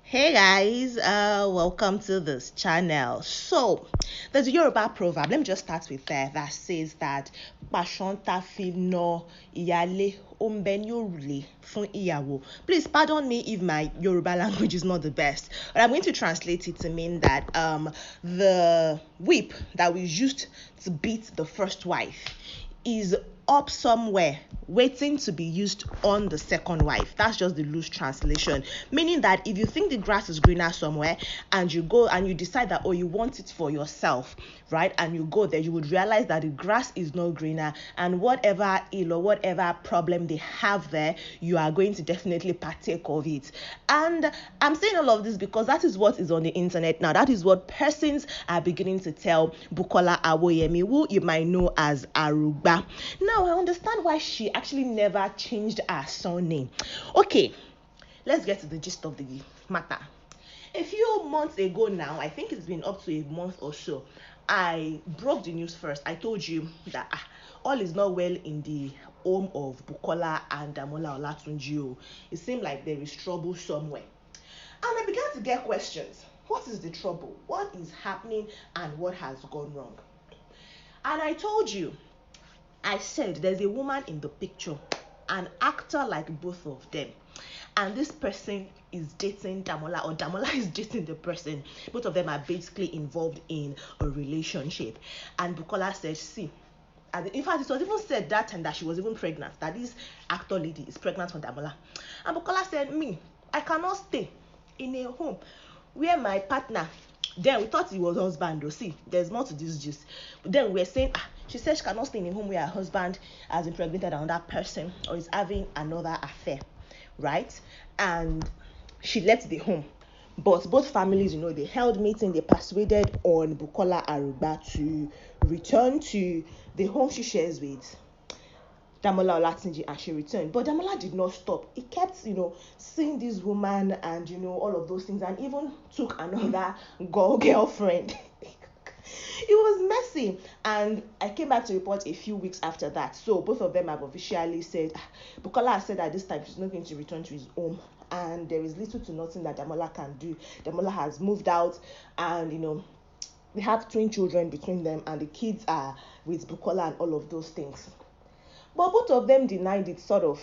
Hey guys, welcome to this channel. So, there's a Yoruba proverb. Let me just start with that says that Pashonta fi no iyale ombe yorule fun iyawo. Please pardon me if my Yoruba language is not the best, but I'm going to translate it to mean that the whip that was used to beat the first wife is up somewhere waiting to be used on the second wife. That's just the loose translation, meaning that if you think the grass is greener somewhere and you go and you decide that, oh, you want it for yourself, right, and you go there, you would realize that the grass is not greener, and whatever ill or whatever problem they have there, you are going to definitely partake of it. And I'm saying all of this because that is what is on the internet now. That is what persons are beginning to tell Bukola Arugba, who you might know as Arugba. Now I understand why she actually never changed her surname. Okay, let's get to the gist of the matter. A few months ago now, I think it's been up to a month or so, I broke the news first. I told you that all is not well in the home of Bukola and Damola Olatunji. It seemed like there is trouble somewhere. And I began to get questions. What is the trouble? What is happening and what has gone wrong? And I told you, I said there's a woman in the picture, an actor like both of them. And this person is dating Damola, or Damola is dating the person. Both of them are basically involved in a relationship. And Bukola said, see, in fact, it was even said that time that she was even pregnant, that this actor lady is pregnant for Damola. And Bukola said, me, I cannot stay in a home where my partner, then we thought he was husband though. See, there's more to this gist. But then we're saying, she said she cannot stay in a home where her husband has impregnated another person or is having another affair, right? And she left the home. But both families, they held meeting, they persuaded on Bukola Arugba to return to the home she shares with Damola Olatunji, and she returned. But Damola did not stop. He kept, seeing this woman and, all of those things, and even took another girlfriend. It was messy. And I came back to report a few weeks after that. So both of them have officially said, Bukola has said that this time she's not going to return to his home. And there is little to nothing that Damola can do. Damola has moved out and, they have twin children between them, and the kids are with Bukola and all of those things. But both of them denied it, sort of.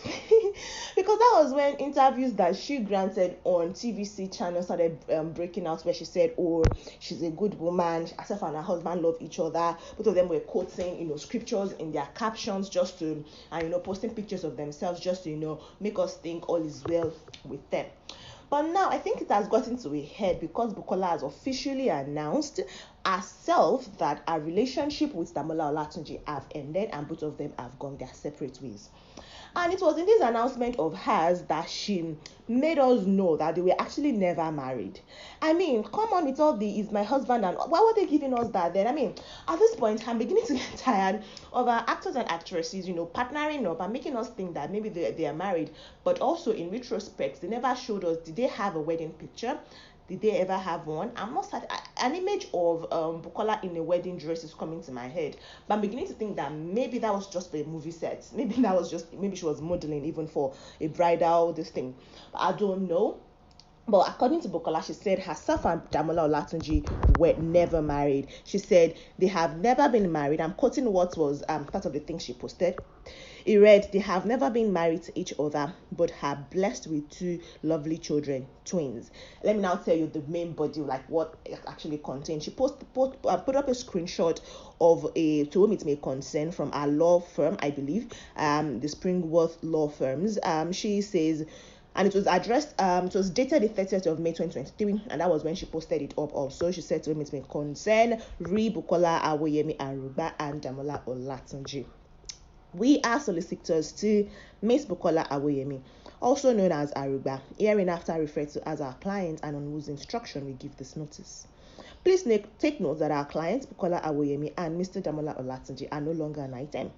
Because that was when interviews that she granted on TVC channel started breaking out, where she said, oh, she's a good woman, herself and her husband love each other. Both of them were quoting, scriptures in their captions just to, and, posting pictures of themselves just to, make us think all is well with them. But now I think it has gotten to a head because Bukola has officially announced herself that her relationship with Damola Olatunji have ended and both of them have gone their separate ways. And it was in this announcement of hers that she made us know that they were actually never married. I mean, come on with all the is my husband, and why were they giving us that then? I mean, at this point, I'm beginning to get tired of our actors and actresses, partnering up and making us think that maybe they are married. But also in retrospect, they never showed us, did they have a wedding picture? Did they ever have one? I'm not an image of Bukola in a wedding dress is coming to my head, but I'm beginning to think that maybe that was just a movie set. Maybe she was modeling even for a bridal this thing. But I don't know. But according to Bukola, she said herself and Damola Olatunji were never married. She said they have never been married. I'm quoting what was part of the thing she posted. It read, they have never been married to each other, but are blessed with two lovely children, twins. Let me now tell you the main body, like what it actually contains. She put up a screenshot of to whom it may concern from our law firm, I believe, the Springworth Law Firms. She says, and it was addressed, it was dated the 30th of May 2023, and that was when she posted it up also. She said to him it may concern Bukola Arugba and Damola Olatunji. We are solicitors to Miss Bukola Arugba, also known as Arugba, hereinafter referred to as our client, and on whose instruction we give this notice. Please take note that our clients Bukola Arugba and Mr. Damola Olatunji are no longer an item.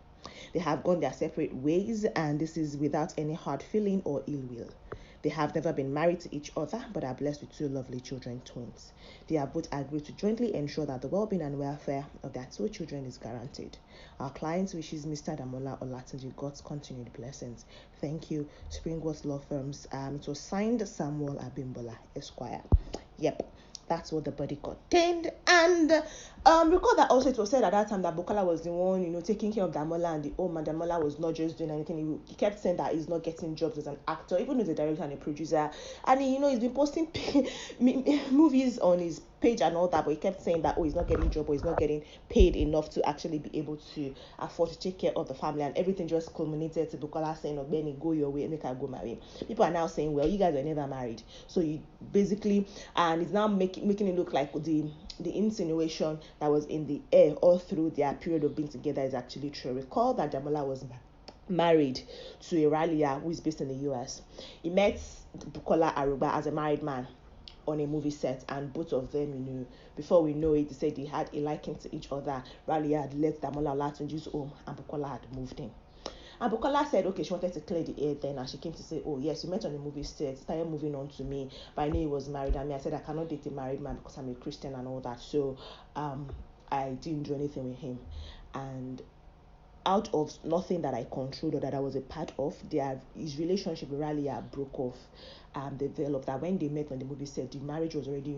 They have gone their separate ways, and this is without any hard feeling or ill will. They have never been married to each other, but are blessed with two lovely children, twins. They have both agreed to jointly ensure that the well-being and welfare of their two children is guaranteed. Our client wishes Mr. Damola Olatunji God's continued blessings. Thank you, Springworth Law Firms. It was signed Samuel Abimbola, Esquire. Yep. That's what the body contained. And recall that also it was said at that time that Bukola was the one, taking care of Damola and the home, and Damola was not just doing anything. He kept saying that he's not getting jobs as an actor, even as a director and a producer. And he's been posting movies on his page and all that, but he kept saying that he's not getting job or he's not getting paid enough to actually be able to afford to take care of the family, and everything just culminated to Bukola saying, "Oh, Benny, go your way, make her go marry." People are now saying, well, you guys were never married, so you basically, and it's now making it look like the insinuation that was in the air all through their period of being together is actually true. Recall that Damola was married to a Ralia who is based in the US. He met Bukola Arugba as a married man on a movie set, and both of them, before we know it, they said they had a liking to each other. Ralia had left Damola Olatunji's home and Bukola had moved in. And Bukola said, okay, she wanted to clear the air then, and she came to say, oh, yes, we met on a movie set, started moving on to me, but I knew he was married. I said, I cannot date a married man because I'm a Christian and all that, so I didn't do anything with him. And out of nothing that I controlled or that I was a part of, his relationship with Ralia broke off. Developed that when they met on the movie set, the marriage was already,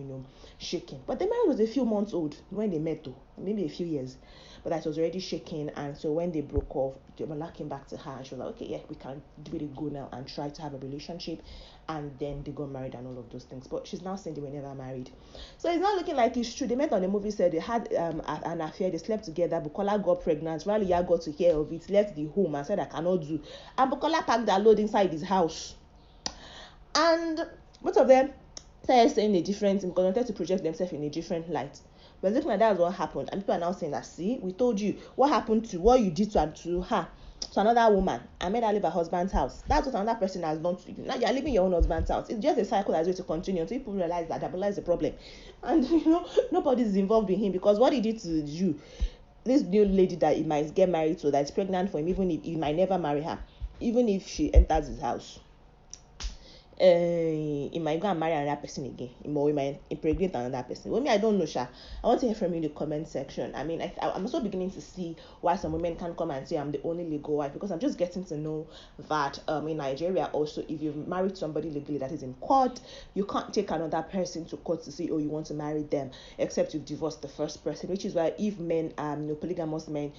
shaking. But the marriage was a few months old when they met, though, maybe a few years. But that was already shaking, and so when they broke off, Damola came back to her and she was like, okay, yeah, we can give it a go now and try to have a relationship. And then they got married and all of those things. But she's now saying they were never married. So it's not looking like it's true. They met on the movie set, they had an affair, they slept together. Bukola got pregnant, Ralia got to hear of it, left the home and said, I cannot do. And Bukola packed their load inside his house. And both of them started saying a different thing because they wanted to project themselves in a different light. But looking at that is what happened, and people are now saying that, see, we told you what happened to what you did to her, to another woman, and made her leave her husband's house. That's what another person has done to you. Now you're leaving your own husband's house. It's just a cycle that's going to continue until people realize that Damola is the problem, and nobody's involved in him, because what he did to you, this new lady that he might get married to, that's pregnant for him, even if he might never marry her, even if she enters his house, he might go and marry another person again, or he might impregnate another person. Well, me, I don't know, Sha. I want to hear from you in the comment section. I mean, I'm also beginning to see why some women can come and say I'm the only legal wife, because I'm just getting to know that in Nigeria also, if you've married somebody legally that is in court, you can't take another person to court to say, oh, you want to marry them, except you've divorced the first person, which is why if men, polygamous men,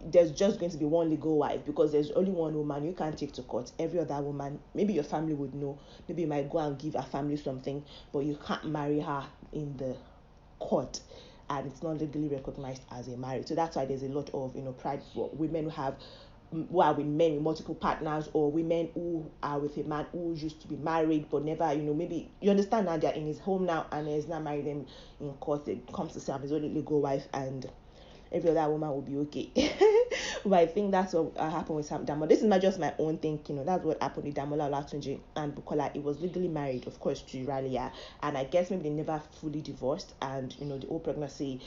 there's just going to be one legal wife, because there's only one woman you can't take to court. Every other woman, maybe your family would know, maybe you might go and give her family something, but you can't marry her in the court, and it's not legally recognized as a marriage. So that's why there's a lot of pride for women who are with men with multiple partners, or women who are with a man who used to be married but never, maybe you understand now they're in his home now and he's not married them in court. It comes to say I'm his only legal wife, and every other woman will be okay. But I think that's what happened with Damola. This is not just my own thinking. That's what happened with Damola Olatunji and Bukola. It was legally married, of course, to Ralia, and I guess maybe they never fully divorced, and the whole pregnancy,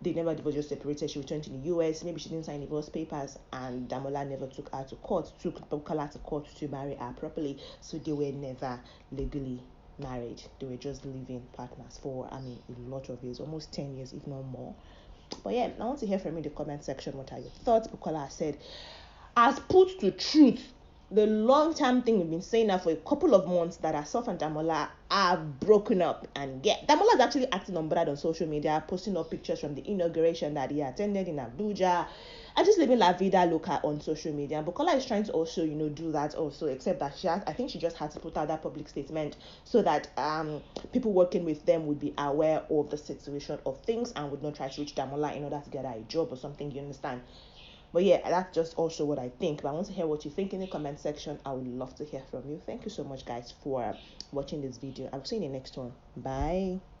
they never divorced, just separated. She returned to the US. Maybe she didn't sign divorce papers, and Damola never took Bukola to court to marry her properly. So they were never legally married. They were just living partners for a lot of years, almost 10 years, if not more. But yeah, I want to hear from you in the comment section. What are your thoughts? Bukola said, as put to truth, the long-term thing we've been saying now for a couple of months, that herself and Damola have broken up. And yeah, Damola is actually acting on brand on social media, posting up pictures from the inauguration that he attended in Abuja, and just living la vida loca on social media. And Bukola is trying to also, do that also, except that I think she just had to put out that public statement so that people working with them would be aware of the situation of things and would not try to reach Damola in order to get her a job or something, you understand? But yeah, that's just also what I think. But I want to hear what you think in the comment section. I would love to hear from you. Thank you so much, guys, for watching this video. I'll see you in the next one. Bye.